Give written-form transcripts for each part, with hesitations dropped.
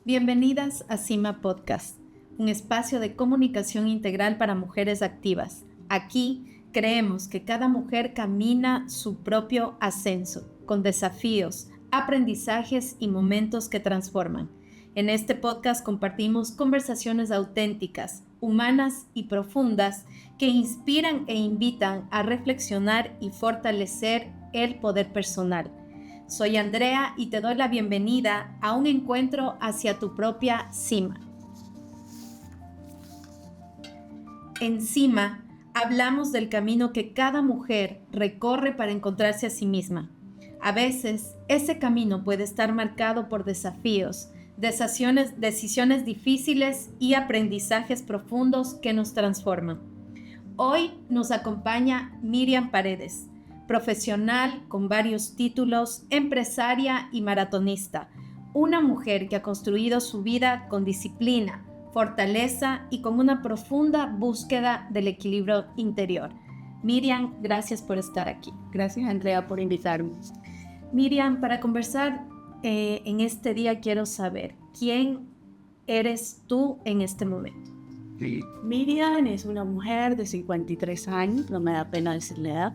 Bienvenidas a Cima Podcast, un espacio de comunicación integral para mujeres activas. Aquí creemos que cada mujer camina su propio ascenso, con desafíos, aprendizajes y momentos que transforman. En este podcast compartimos conversaciones auténticas, humanas y profundas que inspiran e invitan a reflexionar y fortalecer el poder personal. Soy Andrea y te doy la bienvenida a un encuentro hacia tu propia cima. En Cima hablamos del camino que cada mujer recorre para encontrarse a sí misma. A veces ese camino puede estar marcado por desafíos, decisiones difíciles y aprendizajes profundos que nos transforman. Hoy nos acompaña Miriam Paredes, profesional con varios títulos, empresaria y maratonista, una mujer que ha construido su vida con disciplina, fortaleza y con una profunda búsqueda del equilibrio interior. Miriam, gracias por estar aquí. Gracias, Andrea, por invitarme. Miriam, para conversar en este día quiero saber quién eres tú en este momento. Miriam es una mujer de 53 años, no me da pena decirle edad.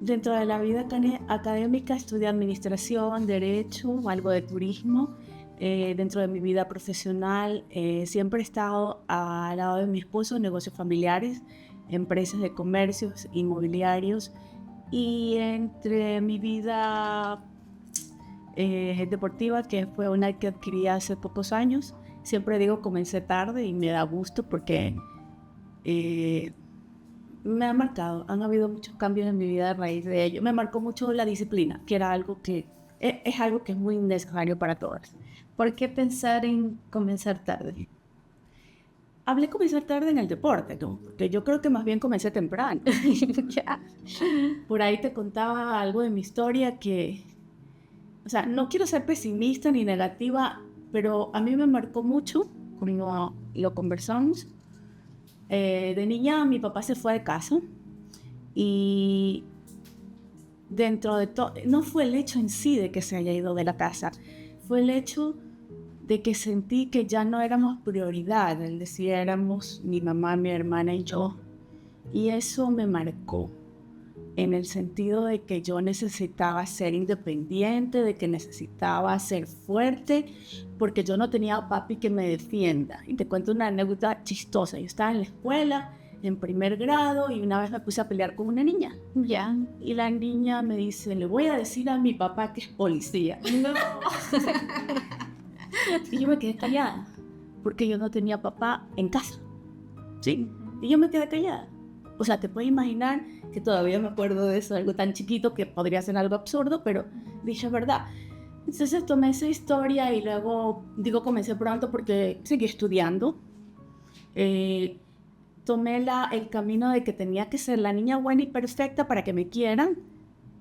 Dentro de la vida académica estudié administración, derecho, algo de turismo. Dentro de mi vida profesional siempre he estado al lado de mi esposo en negocios familiares, empresas de comercios inmobiliarios, y entre mi vida deportiva, que fue una que adquirí hace pocos años, siempre digo comencé tarde y me da gusto porque me ha marcado, han habido muchos cambios en mi vida a raíz de ello. Me marcó mucho la disciplina, que era algo que es algo que es muy necesario para todas. ¿Por qué pensar en comenzar tarde? Hablé comenzar tarde en el deporte, ¿no? Porque yo creo que más bien comencé temprano. Por ahí te contaba algo de mi historia que, o sea, no quiero ser pesimista ni negativa, pero a mí me marcó mucho, como lo conversamos. De niña mi papá se fue de casa y dentro de todo, no fue el hecho en sí de que se haya ido de la casa, fue el hecho de que sentí que ya no éramos prioridad, es decir, éramos mi mamá, mi hermana y yo, y eso me marcó en el sentido de que yo necesitaba ser independiente, de que necesitaba ser fuerte, porque yo no tenía a papi que me defienda. Y te cuento una anécdota chistosa. Yo estaba en la escuela, en primer grado, y una vez me puse a pelear con una niña. Ya. Y la niña me dice, le voy a decir a mi papá que es policía. No. Y yo me quedé callada, porque yo no tenía papá en casa. ¿Sí? Y yo me quedé callada. O sea, te puedes imaginar que todavía me acuerdo de eso, algo tan chiquito que podría ser algo absurdo, pero dije, verdad. Entonces tomé esa historia y luego, digo, comencé pronto porque seguí estudiando. Tomé el camino de que tenía que ser la niña buena y perfecta para que me quieran.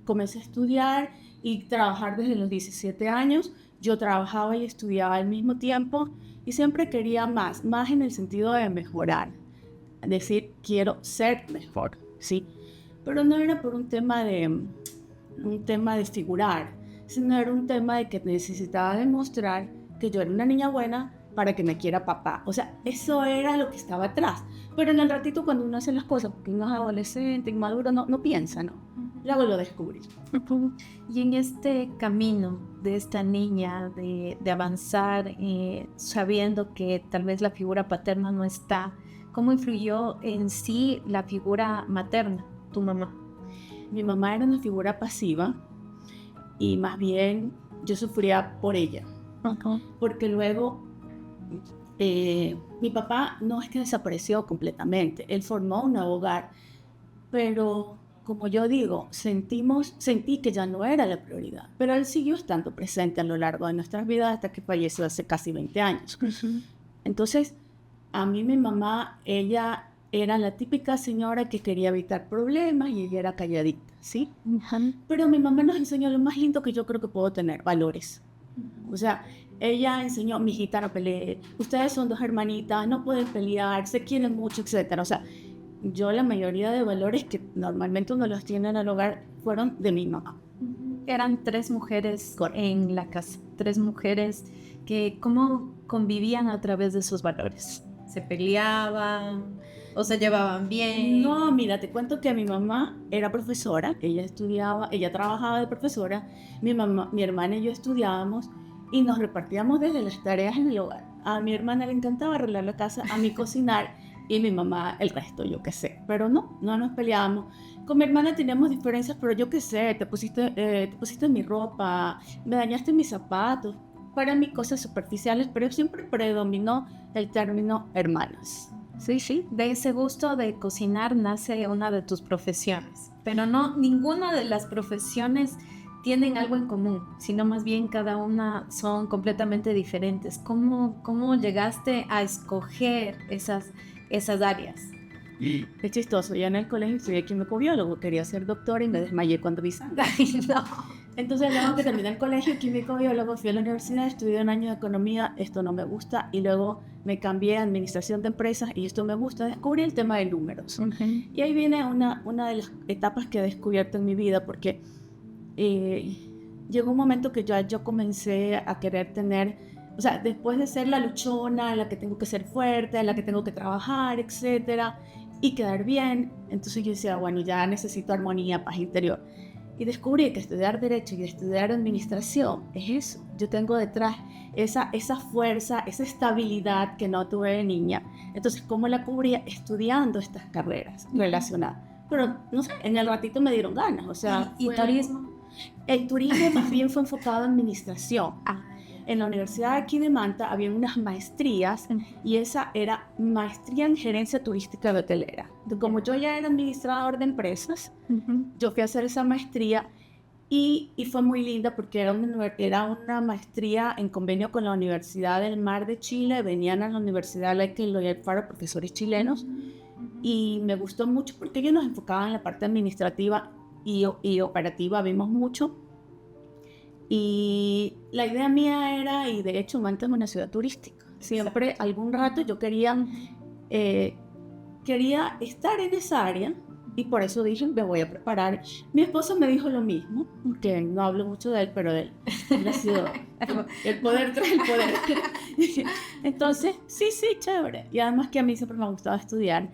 Comencé a estudiar y trabajar desde los 17 años. Yo trabajaba y estudiaba al mismo tiempo y siempre quería más en el sentido de mejorar. Decir, quiero ser mejor, ¿sí? Pero no era por un tema de figurar, sino era un tema de que necesitaba demostrar que yo era una niña buena para que me quiera papá. O sea, eso era lo que estaba atrás. Pero en el ratito cuando uno hace las cosas, porque uno es adolescente, inmaduro, no piensa, ¿no? Luego lo descubrí. Y en este camino de esta niña, de avanzar, sabiendo que tal vez la figura paterna no está, ¿cómo influyó en sí la figura materna, tu mamá? Mi mamá era una figura pasiva y más bien yo sufría por ella. Porque luego mi papá no es que desapareció completamente, él formó un nuevo hogar, pero como yo digo, sentí que ya no era la prioridad, pero él siguió estando presente a lo largo de nuestras vidas hasta que falleció hace casi 20 años. Entonces, a mí mi mamá, ella era la típica señora que quería evitar problemas y ella era calladita, ¿sí? Pero mi mamá nos enseñó lo más lindo que yo creo que puedo tener, valores. O sea, ella enseñó, mijita, no pelee, ustedes son dos hermanitas, no pueden pelear, se quieren mucho, etc. O sea, yo la mayoría de valores que normalmente uno los tiene en el hogar fueron de mi mamá. eran 3 mujeres en la casa, 3 mujeres que cómo convivían a través de sus valores. ¿Se peleaban o se llevaban bien? No, mira, te cuento que mi mamá era profesora, ella trabajaba de profesora, mi hermana y yo estudiábamos y nos repartíamos desde las tareas en el hogar. A mi hermana le encantaba arreglar la casa, a mí cocinar y mi mamá el resto, yo qué sé. Pero no nos peleábamos. Con mi hermana teníamos diferencias, pero yo qué sé, te pusiste mi ropa, me dañaste mis zapatos. Para mí cosas superficiales, pero siempre predominó el término hermanas. Sí, de ese gusto de cocinar nace una de tus profesiones, pero no, ninguna de las profesiones tienen algo en común, sino más bien cada una son completamente diferentes. ¿Cómo llegaste a escoger esas áreas? Es chistoso, ya en el colegio estudié químico biólogo, quería ser doctora y me desmayé cuando vi sangre. Ay, no. Entonces luego que terminé el colegio químico biólogo, fui a la universidad, estudié un año de economía, esto no me gusta, y luego me cambié a administración de empresas y esto me gusta, descubrí el tema de números. Okay. Y ahí viene una de las etapas que he descubierto en mi vida, porque llegó un momento que yo comencé a querer tener, o sea, después de ser la luchona, la que tengo que ser fuerte, la que tengo que trabajar, etcétera, y quedar bien, entonces yo decía, bueno, ya necesito armonía, paz interior. Y descubrí que estudiar Derecho y estudiar Administración es eso. Yo tengo detrás esa fuerza, esa estabilidad que no tuve de niña. Entonces, ¿cómo la cubría? Estudiando estas carreras relacionadas. Pero, no sé, en el ratito me dieron ganas. O sea, ¿Y turismo? El turismo más bien fue enfocado en Administración. En la Universidad de aquí de Manta había unas maestrías y esa era maestría en gerencia turística de hotelera. Como yo ya era administrador de empresas, yo fui a hacer esa maestría y fue muy linda porque era una maestría en convenio con la Universidad del Mar de Chile. Venían a la Universidad Laica y Loyola Faro profesores chilenos y me gustó mucho porque ellos nos enfocaban en la parte administrativa y operativa, vimos mucho. Y la idea mía era, y de hecho Manta es una ciudad turística, siempre algún rato yo quería estar en esa área y por eso dije, me voy a preparar. Mi esposo me dijo lo mismo, que no hablo mucho de él, pero de él ha sido el poder tras el poder. Entonces, sí, chévere. Y además que a mí siempre me ha gustado estudiar.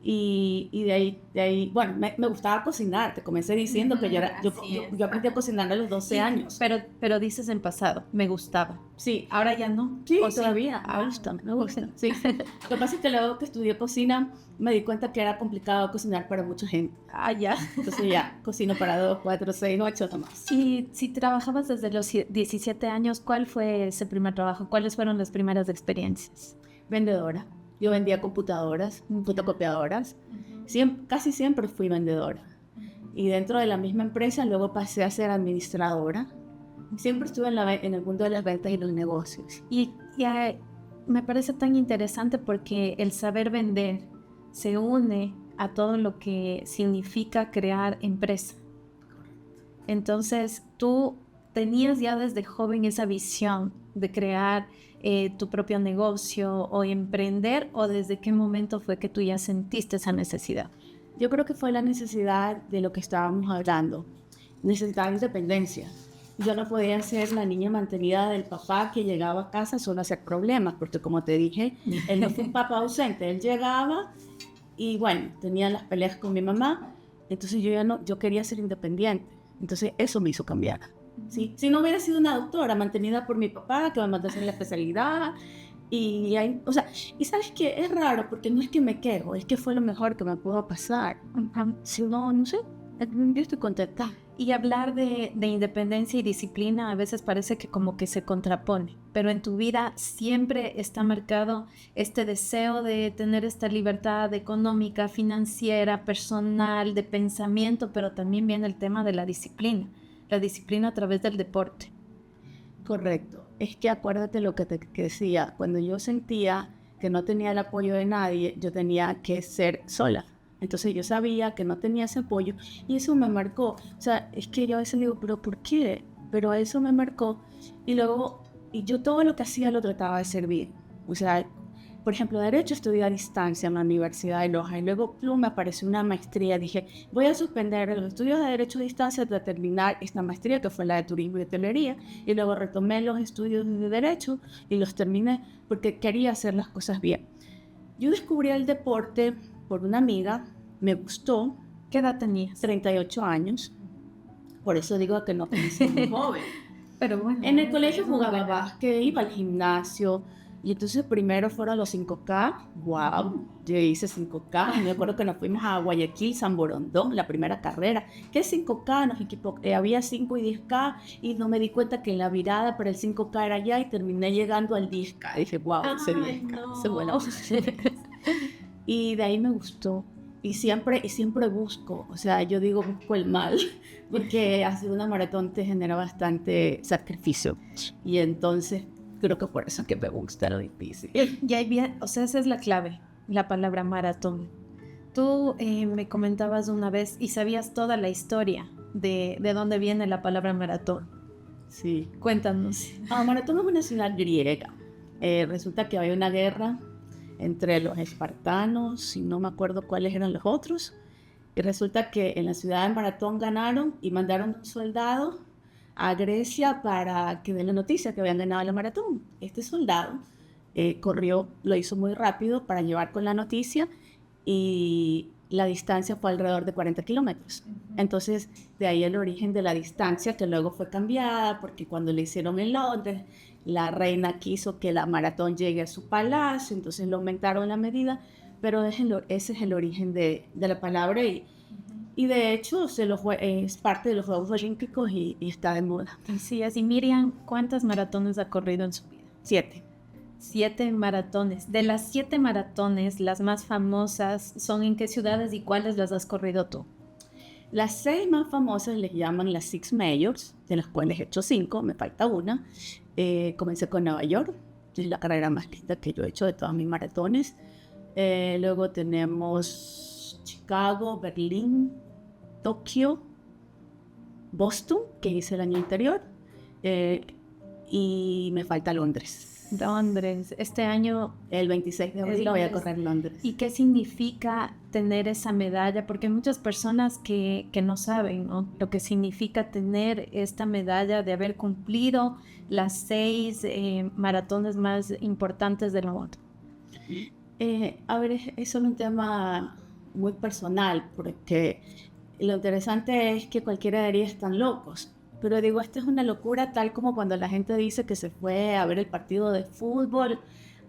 Y de ahí, bueno, me gustaba cocinar. Te comencé diciendo que yo aprendí a cocinar a los 12 años. Pero dices en pasado, me gustaba. Sí. Ahora ya no. Sí, todavía. Me gusta. Sí. Lo que pasa es que luego que estudié cocina, me di cuenta que era complicado cocinar para mucha gente. Ya. Entonces ya, cocino para 2, 4, 6, 8 nomás. Y si trabajabas desde los 17 años, ¿cuál fue ese primer trabajo? ¿Cuáles fueron las primeras experiencias? Vendedora. Yo vendía computadoras, fotocopiadoras. Casi siempre fui vendedora. Y dentro de la misma empresa luego pasé a ser administradora. Siempre estuve en el mundo de las ventas y los negocios. Y me parece tan interesante porque el saber vender se une a todo lo que significa crear empresa. Entonces, tú tenías ya desde joven esa visión de crear tu propio negocio o emprender, o desde qué momento fue que tú ya sentiste esa necesidad? Yo creo que fue la necesidad de lo que estábamos hablando. Necesitaba independencia. Yo no podía ser la niña mantenida del papá que llegaba a casa solo a hacer problemas, porque como te dije, él no fue un papá ausente. Él llegaba y bueno, tenía las peleas con mi mamá, entonces yo quería ser independiente. Entonces eso me hizo cambiar. ¿Sí? Si no hubiera sido una doctora mantenida por mi papá, que me mandó a hacer la especialidad, y sabes que es raro, porque no es que me quejo, es que fue lo mejor que me pudo pasar. Si no sé, yo estoy contenta. Y hablar de independencia y disciplina a veces parece que como que se contrapone, pero en tu vida siempre está marcado este deseo de tener esta libertad económica, financiera, personal, de pensamiento, pero también viene el tema de la disciplina a través del deporte. Correcto. Es que acuérdate lo que te decía, cuando yo sentía que no tenía el apoyo de nadie, yo tenía que ser sola. Entonces yo sabía que no tenía ese apoyo y eso me marcó. O sea, es que yo a veces digo, ¿pero por qué? Pero eso me marcó y yo todo lo que hacía lo trataba de hacer bien. O sea, por ejemplo, Derecho estudié a distancia en la Universidad de Loja y luego plum, me apareció una maestría. Dije, voy a suspender los estudios de Derecho a distancia hasta terminar esta maestría, que fue la de Turismo y Hotelería, y luego retomé los estudios de Derecho y los terminé porque quería hacer las cosas bien. Yo descubrí el deporte por una amiga, me gustó. ¿Qué edad tenías? 38 años, por eso digo que no comencé muy joven. Pero bueno. En el colegio jugaba básquet, iba al gimnasio, y entonces primero fueron los 5K, wow, yo hice 5K, me acuerdo que nos fuimos a Guayaquil, San Borondón, la primera carrera, que es 5K, había 5 y 10K, y no me di cuenta que en la virada para el 5K era allá, y terminé llegando al 10K, dije, wow, ese 10K, ese bueno. Y de ahí me gustó. Y siempre busco, o sea, yo digo busco el mal, porque hacer una maratón te genera bastante sacrificio. Y entonces creo que por eso es que me gusta lo difícil. Y ahí bien, o sea, esa es la clave, la palabra maratón. Tú me comentabas una vez y sabías toda la historia de dónde viene la palabra maratón. Sí. Cuéntanos. Maratón es una ciudad griega. Resulta que había una guerra entre los espartanos y no me acuerdo cuáles eran los otros, y resulta que en la ciudad de Maratón ganaron y mandaron un soldado a Grecia para que dé la noticia que habían ganado la maratón. Este soldado corrió, lo hizo muy rápido para llevar con la noticia y la distancia fue alrededor de 40 kilómetros. Entonces, de ahí el origen de la distancia, que luego fue cambiada, porque cuando le hicieron en Londres, la reina quiso que la maratón llegue a su palacio, entonces lo aumentaron la medida, pero ese es el origen de la palabra y de hecho es parte de los Juegos Olímpicos y está de moda. Así es. Y Miriam, ¿cuántas maratones ha corrido en su vida? 7. 7 maratones. De las 7 maratones, las más famosas son ¿en qué ciudades y cuáles las has corrido tú? Las 6 más famosas les llaman las Six Majors, de las cuales he hecho 5, me falta una. Comencé con Nueva York, es la carrera más linda que yo he hecho de todas mis maratones. Luego tenemos Chicago, Berlín, Tokio, Boston, que hice el año anterior, y me falta Londres. Londres, este año, el 26 de abril voy a correr Londres. ¿Y qué significa tener esa medalla? Porque hay muchas personas que no saben, ¿no?, lo que significa tener esta medalla de haber cumplido las 6 maratones más importantes del mundo. A ver, es solo un tema muy personal, porque lo interesante es que cualquiera diría están locos. Pero digo, esta es una locura tal como cuando la gente dice que se fue a ver el partido de fútbol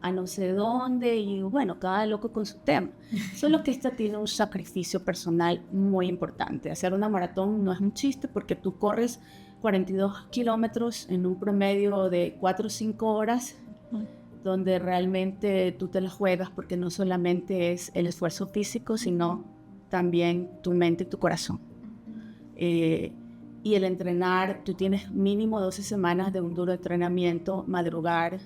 a no sé dónde y bueno, cada loco con su tema. Solo que esta tiene un sacrificio personal muy importante. Hacer una maratón no es un chiste porque tú corres 42 kilómetros en un promedio de 4 o 5 horas donde realmente tú te la juegas porque no solamente es el esfuerzo físico, sino también tu mente y tu corazón. Y el entrenar, tú tienes mínimo 12 semanas de un duro entrenamiento, madrugar.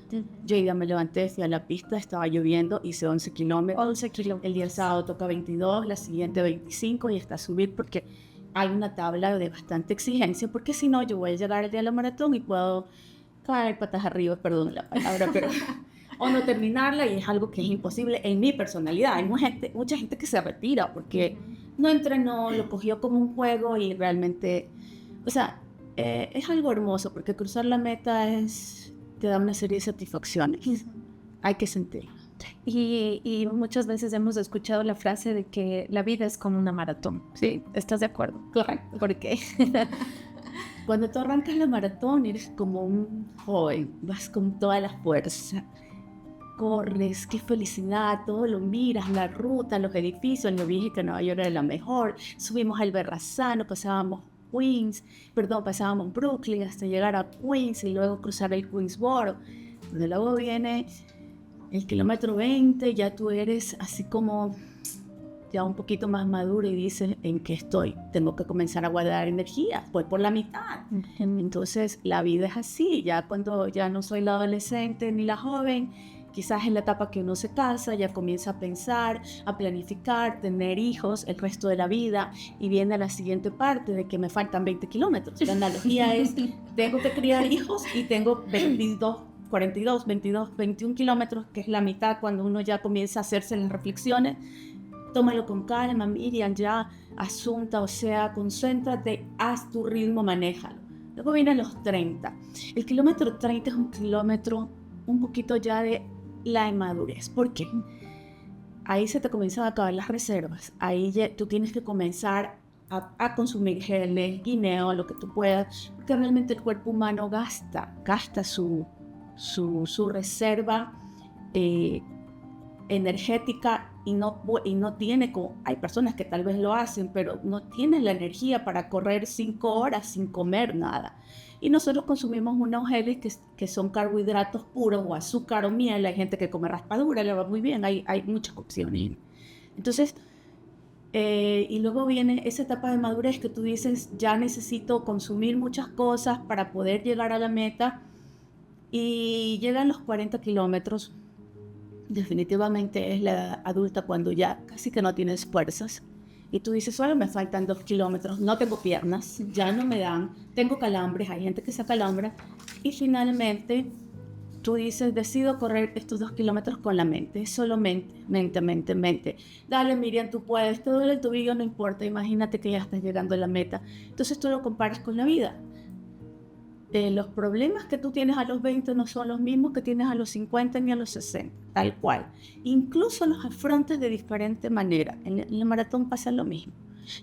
Yo ya me levanté, fui a la pista, estaba lloviendo, hice 11 kilómetros. 11 kilómetros. El día sábado toca 22, la siguiente 25 y hasta subir porque hay una tabla de bastante exigencia, porque si no yo voy a llegar el día de la maratón y puedo caer patas arriba, perdón la palabra, pero o no terminarla y es algo que es imposible en mi personalidad. Hay mucha gente que se retira porque no entrenó, lo cogió como un juego y realmente... O sea, es algo hermoso porque cruzar la meta te da una serie de satisfacciones. Hay que sentirlo. Y muchas veces hemos escuchado la frase de que la vida es como una maratón. Sí. ¿Estás de acuerdo? Correcto. ¿Por qué? Cuando tú arrancas la maratón eres como un joven, vas con toda la fuerza. Corres, qué felicidad, todo lo miras, la ruta, los edificios. Yo dije que Nueva York era la mejor. Subimos al Verrazano, pasábamos Brooklyn hasta llegar a Queens y luego cruzar el Queensboro. Donde luego viene el kilómetro 20, ya tú eres así como ya un poquito más maduro y dices, ¿en qué estoy? Tengo que comenzar a guardar energía, voy por la mitad. Entonces la vida es así, ya cuando ya no soy la adolescente ni la joven, quizás en la etapa que uno se casa, ya comienza a pensar, a planificar, tener hijos el resto de la vida y viene la siguiente parte de que me faltan 20 kilómetros. La analogía es, tengo que criar hijos y tengo 22 42, 22, 21 kilómetros, que es la mitad cuando uno ya comienza a hacerse las reflexiones. Tómalo con calma, Miriam, ya asunta, o sea, concéntrate, haz tu ritmo, manéjalo. Luego vienen los 30. El kilómetro 30 es un kilómetro un poquito ya de la inmadurez. ¿Por qué? Ahí se te comienzan a acabar las reservas. Ahí ya, tú tienes que comenzar a consumir geles, guineo, lo que tú puedas, porque realmente el cuerpo humano gasta su reserva energética y no tiene, hay personas que tal vez lo hacen, pero no tienen la energía para correr 5 horas sin comer nada. Y nosotros consumimos unos geles que son carbohidratos puros o azúcar o miel. Hay gente que come raspadura, le va muy bien, hay muchas opciones. Entonces, y luego viene esa etapa de madurez que tú dices, ya necesito consumir muchas cosas para poder llegar a la meta, y llegan los 40 kilómetros. Definitivamente es la edad adulta cuando ya casi que no tienes fuerzas y tú dices, solo me faltan 2 kilómetros, no tengo piernas, ya no me dan, tengo calambres, hay gente que se acalambra, y finalmente tú dices, decido correr estos 2 kilómetros con la mente, solo mente. Dale, Miriam, tú puedes, te duele el tobillo, no importa, imagínate que ya estás llegando a la meta. Entonces tú lo comparas con la vida. Los problemas que tú tienes a los 20 no son los mismos que tienes a los 50 ni a los 60, tal cual. Incluso los afrontes de diferente manera. En el maratón pasa lo mismo.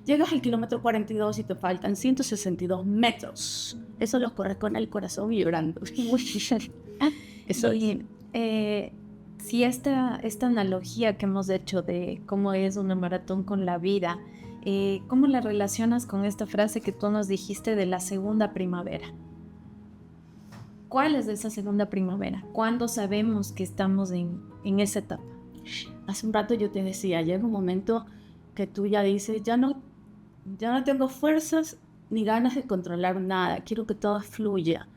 Llegas al kilómetro 42 y te faltan 162 metros. Eso los corres con el corazón vibrando. Eso y, si esta analogía que hemos hecho de cómo es una maratón con la vida, ¿cómo la relacionas con esta frase que tú nos dijiste de la segunda primavera? ¿Cuál es esa segunda primavera? ¿Cuándo sabemos que estamos en esa etapa? Hace un rato yo te decía, llega un momento que tú ya dices, ya no tengo fuerzas ni ganas de controlar nada, quiero que todo fluya.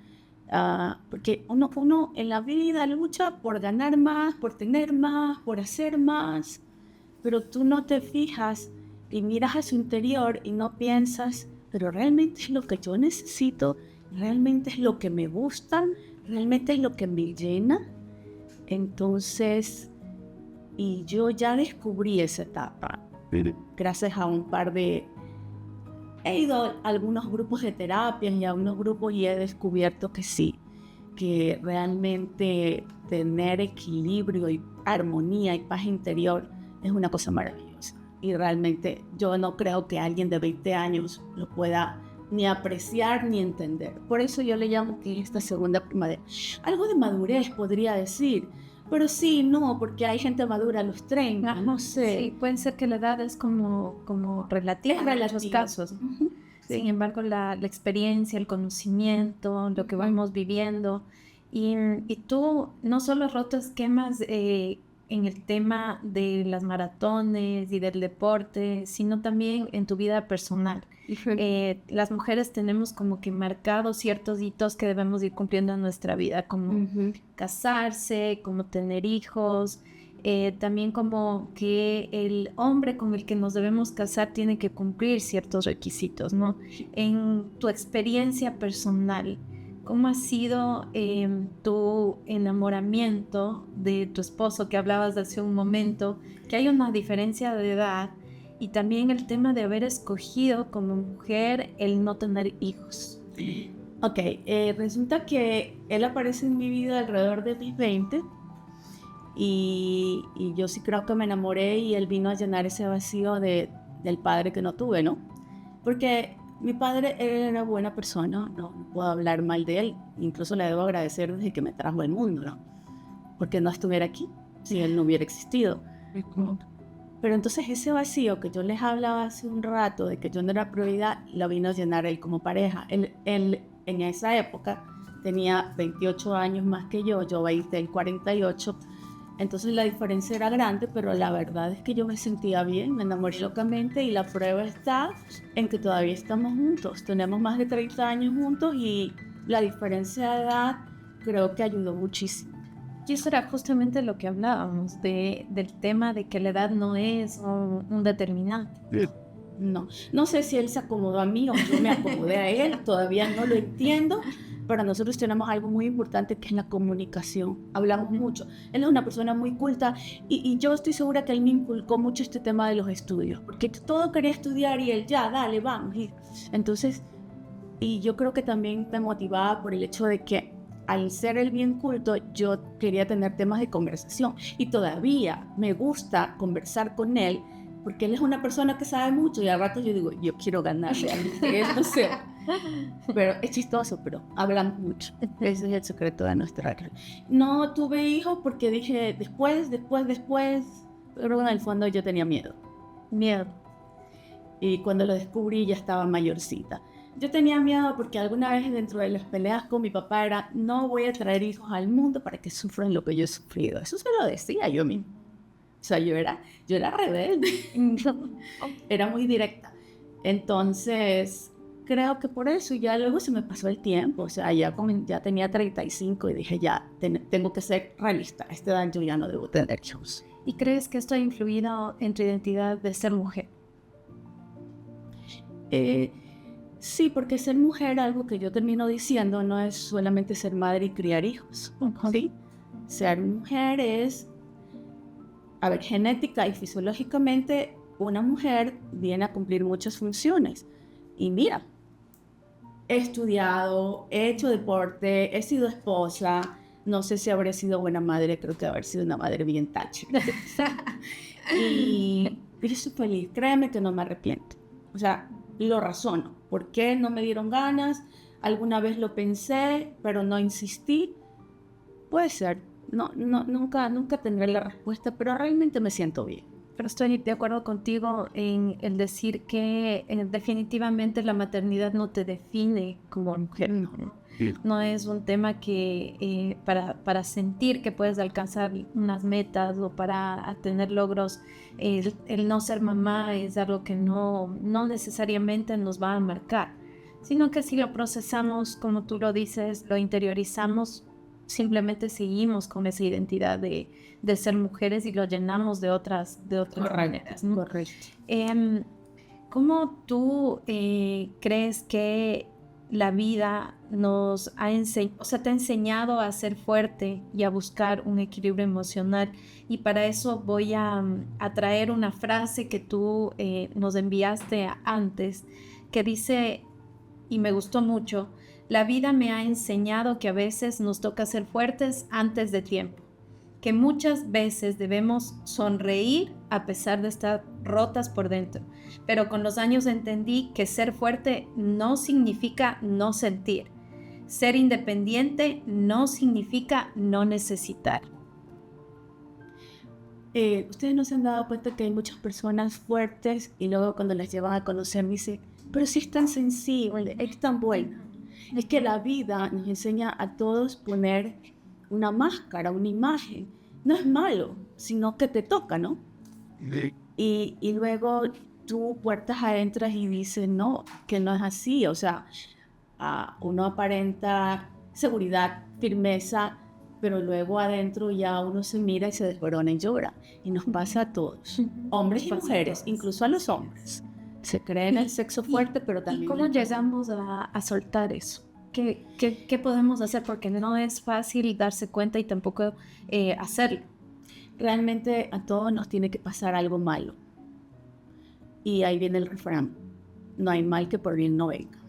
Porque uno en la vida lucha por ganar más, por tener más, por hacer más, pero tú no te fijas y miras a su interior y no piensas, pero realmente es lo que yo necesito, realmente es lo que me gusta, realmente es lo que me llena. Entonces, y yo ya descubrí esa etapa gracias a un par de... He ido a algunos grupos de terapia y a unos grupos y he descubierto que sí, que realmente tener equilibrio y armonía y paz interior es una cosa maravillosa. Y realmente yo no creo que alguien de 20 años lo pueda ni apreciar ni entender. Por eso yo le llamo que esta segunda primavera. Algo de madurez podría decir, pero sí, no, porque hay gente madura a los 30, no sé. Sí, puede ser que la edad es como relativa en muchos casos. Uh-huh. Sí. Sin embargo, la experiencia, el conocimiento, lo que vamos viviendo. Y tú no solo has roto esquemas en el tema de las maratones y del deporte, sino también en tu vida personal. Las mujeres tenemos como que marcados ciertos hitos que debemos ir cumpliendo en nuestra vida, como casarse, como tener hijos, también como que el hombre con el que nos debemos casar tiene que cumplir ciertos requisitos, ¿no? En tu experiencia personal, ¿cómo ha sido tu enamoramiento de tu esposo, que hablabas de hace un momento, que hay una diferencia de edad, y también el tema de haber escogido como mujer el no tener hijos? Ok, resulta que él aparece en mi vida alrededor de mis 20 y yo sí creo que me enamoré y él vino a llenar ese vacío del padre que no tuve, ¿no? Porque mi padre, él era buena persona, no puedo hablar mal de él, incluso le debo agradecer desde que me trajo al mundo, ¿no? Porque no estuviera aquí si él no hubiera existido. Pero entonces ese vacío que yo les hablaba hace un rato de que yo no era prioridad, lo vino a llenar él como pareja. Él en esa época tenía 28 años más que yo 20, él 48. Entonces la diferencia era grande, pero la verdad es que yo me sentía bien, me enamoré locamente y la prueba está en que todavía estamos juntos. Tenemos más de 30 años juntos y la diferencia de edad creo que ayudó muchísimo. Y eso era justamente lo que hablábamos, del tema de que la edad no es un determinante. No sé si él se acomodó a mí o yo me acomodé a él, todavía no lo entiendo, Para nosotros tenemos algo muy importante que es la comunicación. Hablamos mucho. Él es una persona muy culta y yo estoy segura que él me inculcó mucho este tema de los estudios, porque todo quería estudiar y él, ya, dale, vamos. Entonces, y yo creo que también me motivaba por el hecho de que al ser él bien culto, yo quería tener temas de conversación y todavía me gusta conversar con él porque él es una persona que sabe mucho y al rato yo digo, yo quiero ganarle a él, que él no sé. Pero es chistoso, pero hablamos mucho. Ese es el secreto de nuestra relación. No tuve hijos porque dije después, pero en el fondo yo tenía miedo. Y cuando lo descubrí ya estaba mayorcita. Yo tenía miedo porque alguna vez dentro de las peleas con mi papá era, no voy a traer hijos al mundo para que sufran lo que yo he sufrido. Eso se lo decía yo mismo. O sea, yo era rebelde. Era muy directa. Entonces, creo que por eso ya luego se me pasó el tiempo. O sea, ya tenía 35 y dije, ya, tengo que ser realista. A esta edad yo ya no debo tener hijos. ¿Y crees que esto ha influido en tu identidad de ser mujer? Sí, porque ser mujer, algo que yo termino diciendo, no es solamente ser madre y criar hijos. ¿Sí? Ser mujer es, a ver, genética y fisiológicamente, una mujer viene a cumplir muchas funciones. Y mira, he estudiado, he hecho deporte, he sido esposa, no sé si habré sido buena madre, creo que haber sido una madre bien tache. y yo soy feliz, créeme que no me arrepiento. O sea, lo razono. ¿Por qué no me dieron ganas? Alguna vez lo pensé, pero no insistí. Puede ser. Nunca tendré la respuesta, pero realmente me siento bien. Pero estoy de acuerdo contigo en el decir que definitivamente la maternidad no te define como mujer. No es un tema que para sentir que puedes alcanzar unas metas o para tener logros, el no ser mamá es algo que no necesariamente nos va a marcar, sino que si lo procesamos, como tú lo dices, lo interiorizamos, simplemente seguimos con esa identidad de ser mujeres y lo llenamos de otras maneras, ¿no? Correcto. ¿Cómo tú crees que la vida nos ha te ha enseñado a ser fuerte y a buscar un equilibrio emocional? Y para eso voy a traer una frase que tú nos enviaste antes, que dice, y me gustó mucho: la vida me ha enseñado que a veces nos toca ser fuertes antes de tiempo, que muchas veces debemos sonreír a pesar de estar rotas por dentro. Pero con los años entendí que ser fuerte no significa no sentir. Ser independiente no significa no necesitar. Ustedes no se han dado cuenta que hay muchas personas fuertes y luego cuando las llevan a conocer me dicen, pero si es tan sensible, es tan buena. Es que la vida nos enseña a todos poner una máscara, una imagen. No es malo, sino que te toca, ¿no? Y luego tú puertas adentro y dices, no, que no es así. O sea, uno aparenta seguridad, firmeza, pero luego adentro ya uno se mira y se desborona y llora. Y nos pasa a todos, hombres y mujeres, incluso a los hombres. Se cree en el sexo fuerte, pero también... ¿Y cómo llegamos a soltar eso? ¿Qué podemos hacer? Porque no es fácil darse cuenta y tampoco hacerlo. Realmente a todos nos tiene que pasar algo malo. Y ahí viene el refrán: no hay mal que por bien no venga.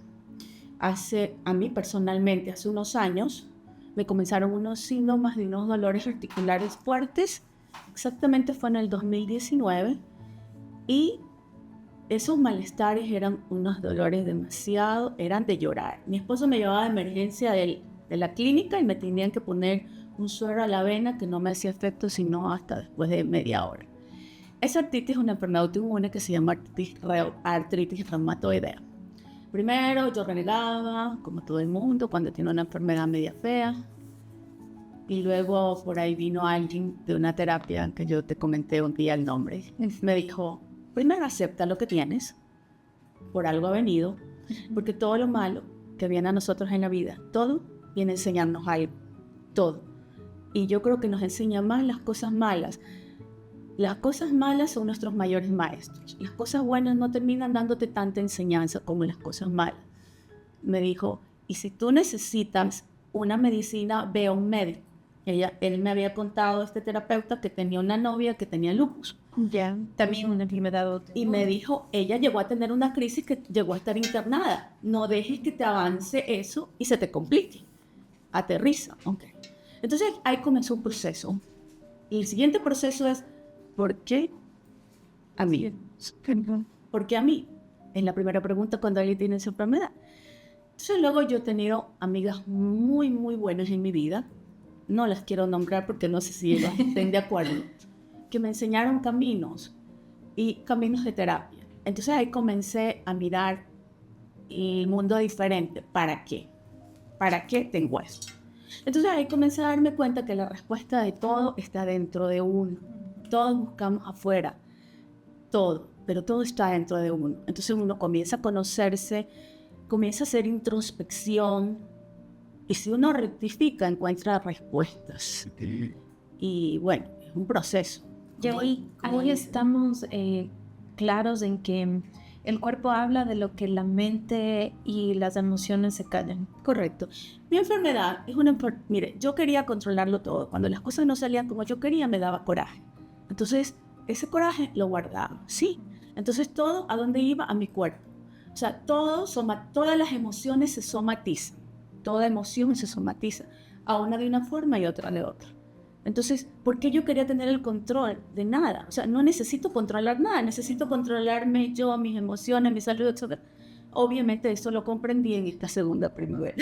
A mí personalmente, hace unos años, me comenzaron unos síntomas de unos dolores articulares fuertes. Exactamente fue en el 2019. Y esos malestares eran unos dolores eran de llorar. Mi esposo me llevaba de emergencia de la clínica y me tenían que poner un suero a la vena que no me hacía efecto sino hasta después de media hora. Esa artritis es una enfermedad autoinmune que se llama artritis reumatoidea. Primero yo renegaba, como todo el mundo, cuando tiene una enfermedad media fea. Y luego por ahí vino alguien de una terapia que yo te comenté un día el nombre. Me dijo, primero acepta lo que tienes, por algo ha venido, porque todo lo malo que viene a nosotros en la vida, todo viene a enseñarnos algo, todo. Y yo creo que nos enseña más las cosas malas. Las cosas malas son nuestros mayores maestros. Las cosas buenas no terminan dándote tanta enseñanza como las cosas malas. Me dijo, Y si tú necesitas una medicina, ve a un médico. Él me había contado, este terapeuta, que tenía una novia que tenía lupus. Ya, también una enfermedad. Y me dijo, ella llegó a tener una crisis que llegó a estar internada. No dejes que te avance eso y se te complique. Aterriza. Okay. Entonces ahí comenzó un proceso. Y el siguiente proceso es, ¿por qué a mí? ¿Por qué a mí? Es la primera pregunta cuando alguien tiene esa enfermedad. Entonces luego yo he tenido amigas muy, muy buenas en mi vida. No las quiero nombrar porque no sé si ellas estén de acuerdo. Que me enseñaron caminos y caminos de terapia. Entonces ahí comencé a mirar el mundo diferente. ¿Para qué? ¿Para qué tengo esto? Entonces ahí comencé a darme cuenta que la respuesta de todo está dentro de uno. Todos buscamos afuera, todo, pero todo está dentro de uno. Entonces uno comienza a conocerse, comienza a hacer introspección, y si uno rectifica, encuentra respuestas. Y bueno, es un proceso. Y ahí estamos claros en que el cuerpo habla de lo que la mente y las emociones se callan. Correcto. Mi enfermedad es una... Mire, yo quería controlarlo todo. Cuando las cosas no salían como yo quería, me daba coraje. Entonces, ese coraje lo guardaba, ¿sí? Entonces, todo, ¿a dónde iba? A mi cuerpo. O sea, todas las emociones se somatizan. Toda emoción se somatiza. A una de una forma y otra de otra. Entonces, ¿por qué yo quería tener el control de nada? O sea, no necesito controlar nada, necesito controlarme yo, mis emociones, mi salud, etc. Obviamente eso lo comprendí en esta segunda primavera.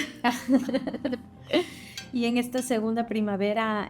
Y en esta segunda primavera,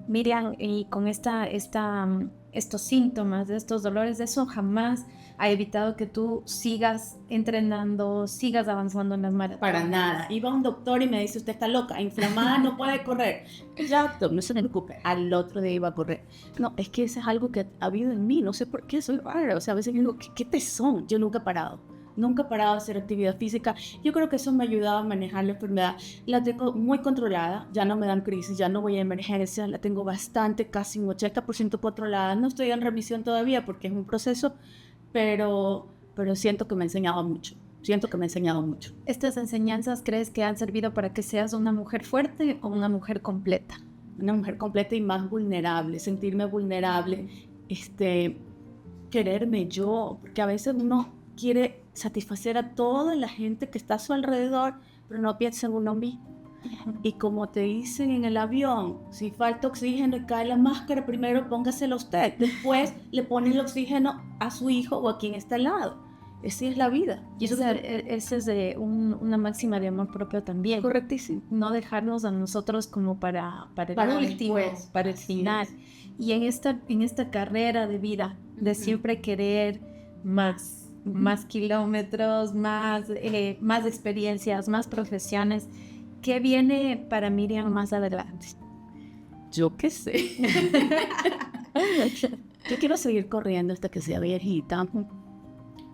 Miriam, y con estos síntomas, de estos dolores, eso jamás ha evitado que tú sigas entrenando, sigas avanzando en las maratones. Para nada. Iba a un doctor y me dice, usted está loca, inflamada, no puede correr. Ya, doctor, no se preocupe. Al otro día iba a correr. No, es que eso es algo que ha habido en mí, no sé por qué, soy rara. O sea, a veces digo, ¿qué tesón? Yo nunca he parado. Nunca he parado de hacer actividad física. Yo creo que eso me ha ayudado a manejar la enfermedad. La tengo muy controlada, ya no me dan crisis, ya no voy a emergencias, la tengo bastante, casi un 80% controlada. No estoy en remisión todavía porque es un proceso, pero siento que me ha enseñado mucho. ¿Estas enseñanzas crees que han servido para que seas una mujer fuerte o una mujer completa? Una mujer completa y más vulnerable, sentirme vulnerable, quererme yo, porque a veces uno quiere satisfacer a toda la gente que está a su alrededor, pero no piensa en uno mismo. Y como te dicen en el avión, si falta oxígeno y cae la máscara, primero póngasela usted, después le pone el oxígeno a su hijo o a quien está al lado. Esa es la vida. Y esa es de una máxima de amor propio también. Correctísimo. No dejarnos a nosotros como para el último, después, para el final. Y en esta carrera de vida, de siempre querer más kilómetros, más experiencias, más profesiones, ¿qué viene para Miriam más adelante? Yo qué sé. Yo quiero seguir corriendo hasta que sea viejita.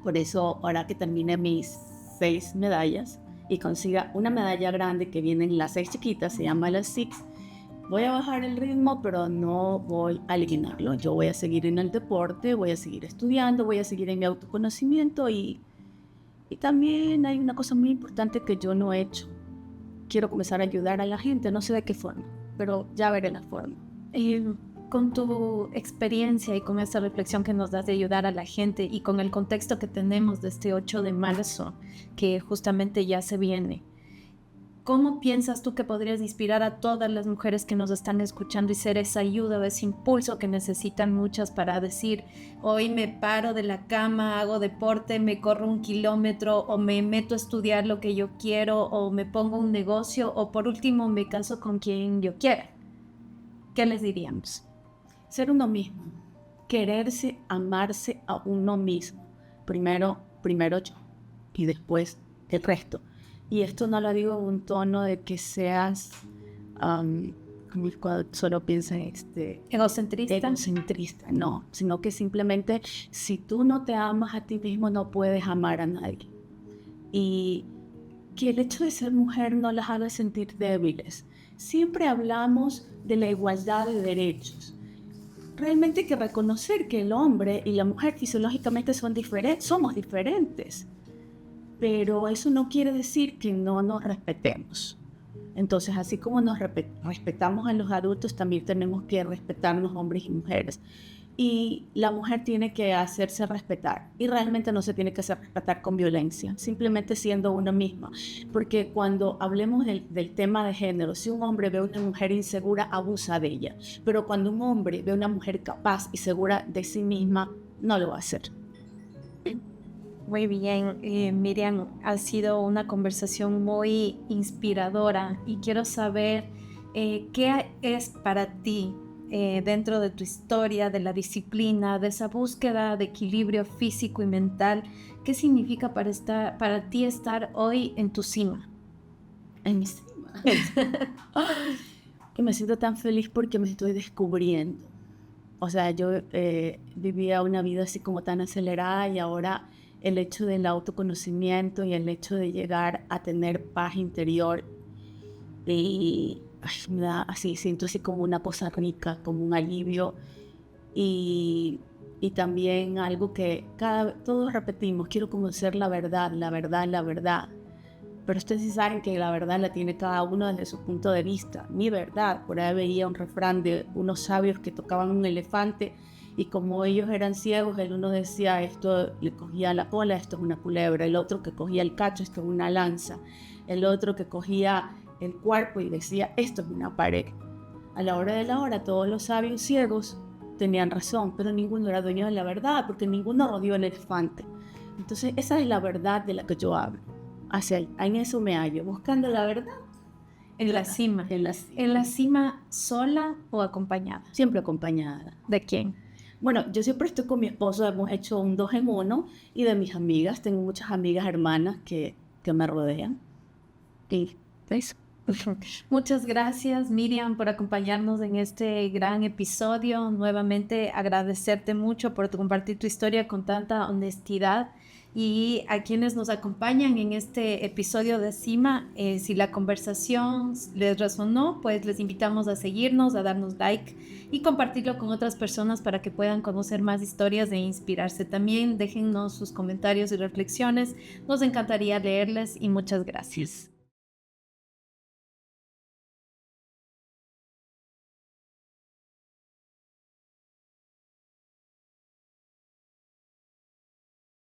Por eso, ahora que termine mis 6 medallas y consiga una medalla grande que vienen las 6 chiquitas, se llama las Six, voy a bajar el ritmo, pero no voy a eliminarlo. Yo voy a seguir en el deporte, voy a seguir estudiando, voy a seguir en mi autoconocimiento y también hay una cosa muy importante que yo no he hecho. Quiero comenzar a ayudar a la gente, no sé de qué forma, pero ya veré la forma. Con tu experiencia y con esta reflexión que nos das de ayudar a la gente y con el contexto que tenemos de este 8 de marzo, que justamente ya se viene, ¿cómo piensas tú que podrías inspirar a todas las mujeres que nos están escuchando y ser esa ayuda o ese impulso que necesitan muchas para decir, hoy me paro de la cama, hago deporte, me corro 1 kilómetro o me meto a estudiar lo que yo quiero o me pongo un negocio o por último me caso con quien yo quiera? ¿Qué les diríamos? Ser uno mismo, quererse, amarse a uno mismo. Primero yo y después el resto. Y esto no lo digo en un tono de que seas, cuando solo piensa egocentrista, no, sino que simplemente si tú no te amas a ti mismo no puedes amar a nadie. Y que el hecho de ser mujer no las haga sentir débiles. Siempre hablamos de la igualdad de derechos. Realmente hay que reconocer que el hombre y la mujer fisiológicamente somos diferentes. pero eso no quiere decir que no nos respetemos. Entonces, así como nos respetamos a los adultos, también tenemos que respetarnos hombres y mujeres. Y la mujer tiene que hacerse respetar. Y realmente no se tiene que hacer respetar con violencia, simplemente siendo una misma. Porque cuando hablemos del tema de género, si un hombre ve a una mujer insegura, abusa de ella. Pero cuando un hombre ve a una mujer capaz y segura de sí misma, no lo va a hacer. Muy bien, Miriam, ha sido una conversación muy inspiradora y quiero saber qué es para ti dentro de tu historia, de la disciplina, de esa búsqueda de equilibrio físico y mental. ¿Qué significa para ti estar hoy en tu cima? En mi cima. Que me siento tan feliz porque me estoy descubriendo. O sea, yo vivía una vida así como tan acelerada y ahora el hecho del autoconocimiento y el hecho de llegar a tener paz interior y me da así, siento así como una cosa rica, como un alivio y también algo que todos repetimos, quiero conocer la verdad, la verdad, la verdad. Pero ustedes sí saben que la verdad la tiene cada uno desde su punto de vista. Mi verdad, por ahí veía un refrán de unos sabios que tocaban un elefante y como ellos eran ciegos, el uno decía esto le cogía la cola, esto es una culebra, el otro que cogía el cacho, esto es una lanza, el otro que cogía el cuerpo y decía esto es una pared. A la hora de la hora todos los sabios ciegos tenían razón, pero ninguno era dueño de la verdad porque ninguno rodeó el elefante. Entonces esa es la verdad de la que yo hablo. Hacia ahí, en eso me hallo, buscando la verdad. En la cima. En la cima. ¿En la cima sola o acompañada? Siempre acompañada. ¿De quién? Bueno, yo siempre estoy con mi esposo, hemos hecho un 2 en 1 y de mis amigas, tengo muchas amigas hermanas que me rodean. Y eso. Muchas gracias, Miriam, por acompañarnos en este gran episodio. Nuevamente agradecerte mucho por compartir tu historia con tanta honestidad. Y a quienes nos acompañan en este episodio de Cima, si la conversación les resonó, pues les invitamos a seguirnos, a darnos like y compartirlo con otras personas para que puedan conocer más historias e inspirarse. También déjennos sus comentarios y reflexiones, nos encantaría leerles y muchas gracias.